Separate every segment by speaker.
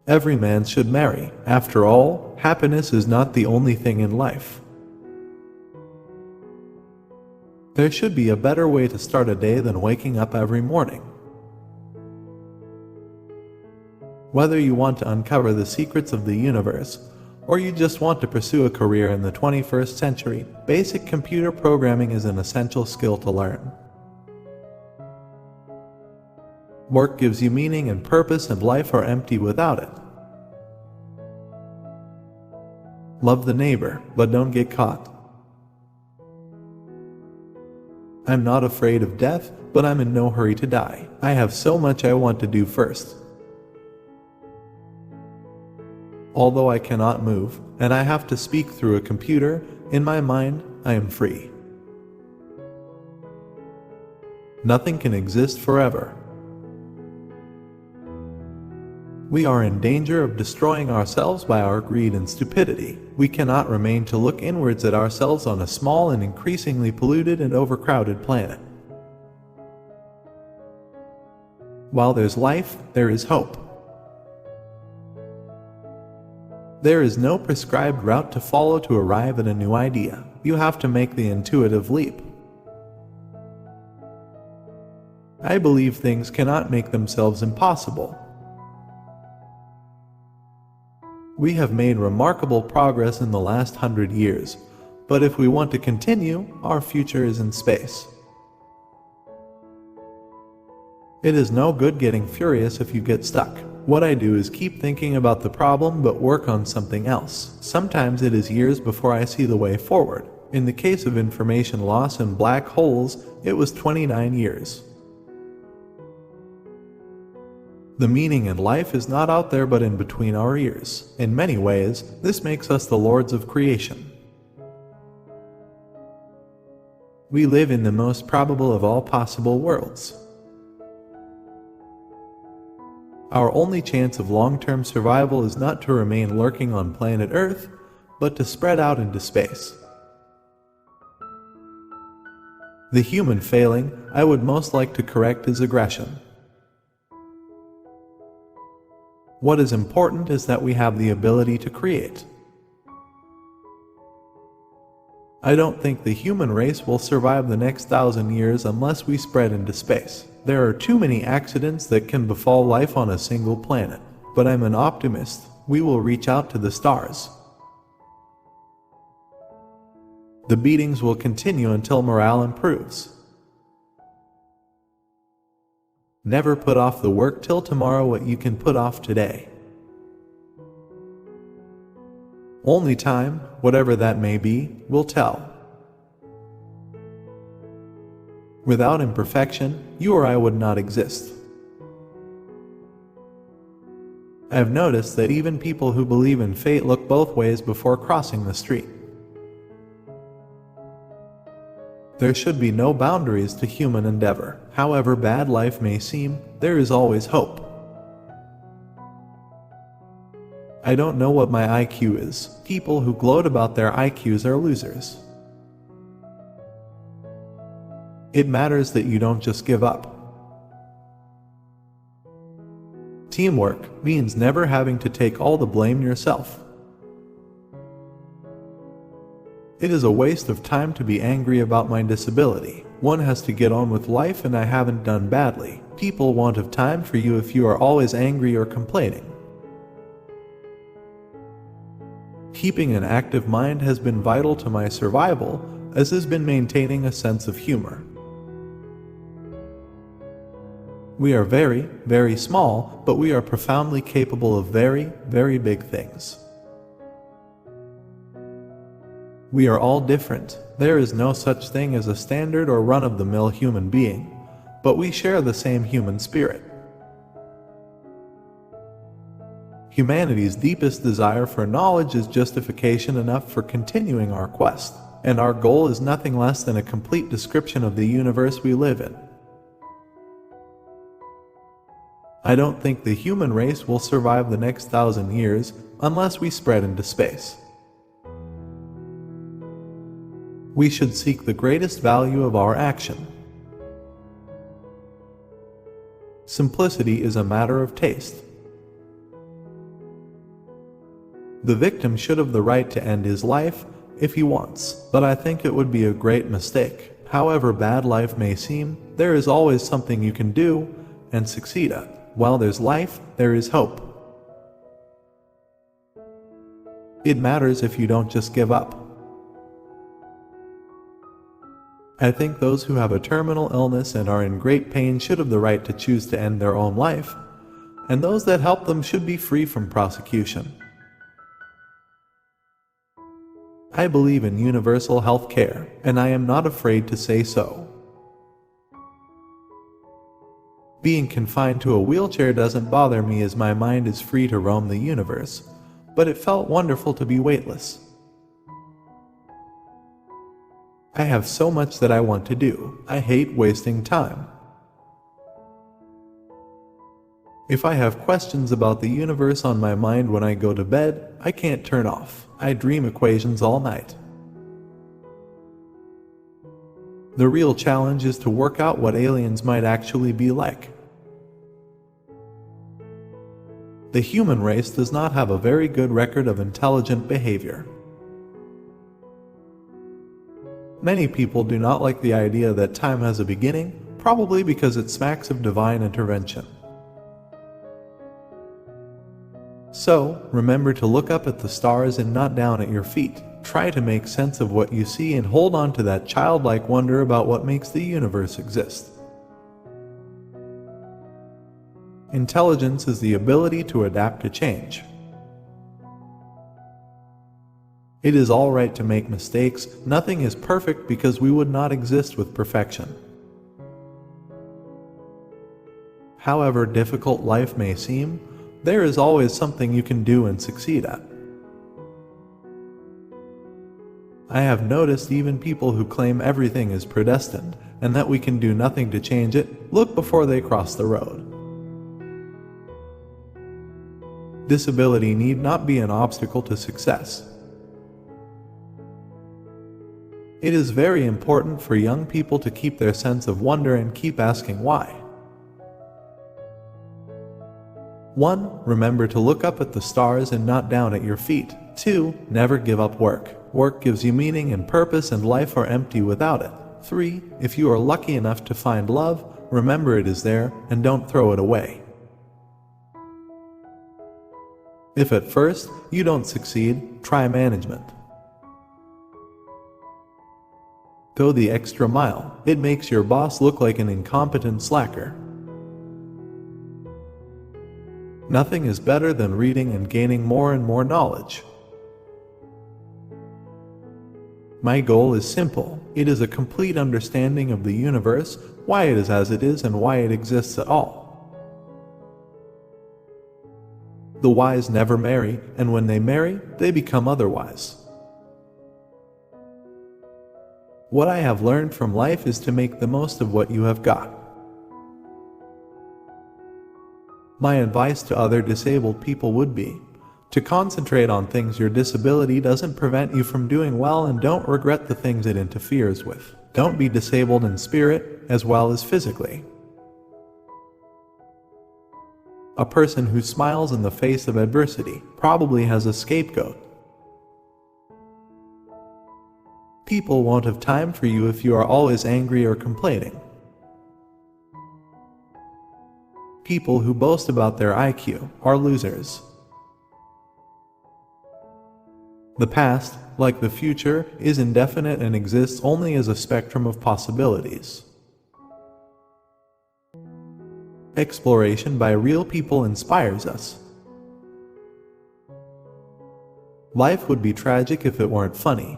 Speaker 1: Every man should marry. After all, happiness is not the only thing in life. There should be a better way to start a day than waking up every morning. Whether you want to uncover the secrets of the universe, or you just want to pursue a career in the 21st century, basic computer programming is an essential skill to learn. Work gives you meaning and purpose, and life are empty without it. Love the neighbor, but don't get caught. I'm not afraid of death, but I'm in no hurry to die. I have so much I want to do first. Although I cannot move, and I have to speak through a computer, in my mind, I am free. Nothing can exist forever. We are in danger of destroying ourselves by our greed and stupidity. We cannot remain to look inwards at ourselves on a small and increasingly polluted and overcrowded planet. While there's life, there is hope. There is no prescribed route to follow to arrive at a new idea. You have to make the intuitive leap. I believe things cannot make themselves impossible. We have made remarkable progress in the last 100 years, but if we want to continue, our future is in space. It is no good getting furious if you get stuck. What I do is keep thinking about the problem but work on something else. Sometimes it is years before I see the way forward. In the case of information loss and black holes, it was 29 years. The meaning in life is not out there but in between our ears. In many ways, this makes us the lords of creation. We live in the most probable of all possible worlds. Our only chance of long-term survival is not to remain lurking on planet Earth, but to spread out into space. The human failing I would most like to correct is aggression. What is important is that we have the ability to create. I don't think the human race will survive the next 1,000 years unless we spread into space. There are too many accidents that can befall life on a single planet. But I'm an optimist. We will reach out to the stars. The beatings will continue until morale improves. Never put off the work till tomorrow what you can put off today. Only time, whatever that may be, will tell. Without imperfection, you or I would not exist. I have noticed that even people who believe in fate look both ways before crossing the street. There should be no boundaries to human endeavor. However bad life may seem, there is always hope. I don't know what my IQ is. People who gloat about their IQs are losers. It matters that you don't just give up. Teamwork means never having to take all the blame yourself. It is a waste of time to be angry about my disability. One has to get on with life, and I haven't done badly. People won't have time for you if you are always angry or complaining. Keeping an active mind has been vital to my survival, as has been maintaining a sense of humor. We are very, very small, but we are profoundly capable of very, very big things. We are all different. There is no such thing as a standard or run-of-the-mill human being, but we share the same human spirit. Humanity's deepest desire for knowledge is justification enough for continuing our quest, and our goal is nothing less than a complete description of the universe we live in. I don't think the human race will survive the next 1,000 years unless we spread into space. We should seek the greatest value of our action. Simplicity is a matter of taste. The victim should have the right to end his life if he wants, but I think it would be a great mistake. However bad life may seem, there is always something you can do and succeed at. While there's life, there is hope. It matters if you don't just give up. I think those who have a terminal illness and are in great pain should have the right to choose to end their own life, and those that help them should be free from prosecution. I believe in universal health care, and I am not afraid to say so. Being confined to a wheelchair doesn't bother me as my mind is free to roam the universe, but it felt wonderful to be weightless. I have so much that I want to do. I hate wasting time. If I have questions about the universe on my mind when I go to bed, I can't turn off. I dream equations all night. The real challenge is to work out what aliens might actually be like. The human race does not have a very good record of intelligent behavior. Many people do not like the idea that time has a beginning, probably because it smacks of divine intervention. So, remember to look up at the stars and not down at your feet. Try to make sense of what you see and hold on to that childlike wonder about what makes the universe exist. Intelligence is the ability to adapt to change. It is all right to make mistakes. Nothing is perfect because we would not exist with perfection. However difficult life may seem, there is always something you can do and succeed at. I have noticed even people who claim everything is predestined and that we can do nothing to change it, look before they cross the road. Disability need not be an obstacle to success. It is very important for young people to keep their sense of wonder and keep asking why. 1. Remember to look up at the stars and not down at your feet. 2. Never give up work. Work gives you meaning and purpose, and life are empty without it. 3. If you are lucky enough to find love, remember it is there and don't throw it away. If at first you don't succeed, try management. Go the extra mile. It makes your boss look like an incompetent slacker. Nothing is better than reading and gaining more and more knowledge. My goal is simple. It is a complete understanding of the universe, why it is as it is, and why it exists at all. The wise never marry, and when they marry, they become otherwise. What I have learned from life is to make the most of what you have got. My advice to other disabled people would be to concentrate on things your disability doesn't prevent you from doing well, and don't regret the things it interferes with. Don't be disabled in spirit as well as physically. A person who smiles in the face of adversity probably has a scapegoat. People won't have time for you if you are always angry or complaining. People who boast about their IQ are losers. The past, like the future, is indefinite and exists only as a spectrum of possibilities. Exploration by real people inspires us. Life would be tragic if it weren't funny.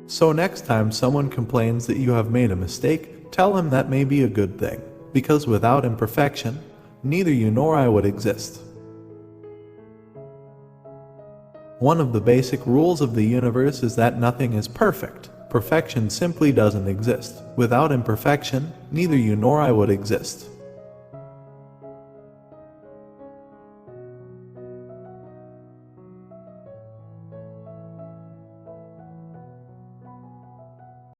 Speaker 1: So next time someone complains that you have made a mistake, tell him that may be a good thing, because without imperfection, neither you nor I would exist. One of the basic rules of the universe is that nothing is perfect. Perfection simply doesn't exist. Without imperfection, neither you nor I would exist.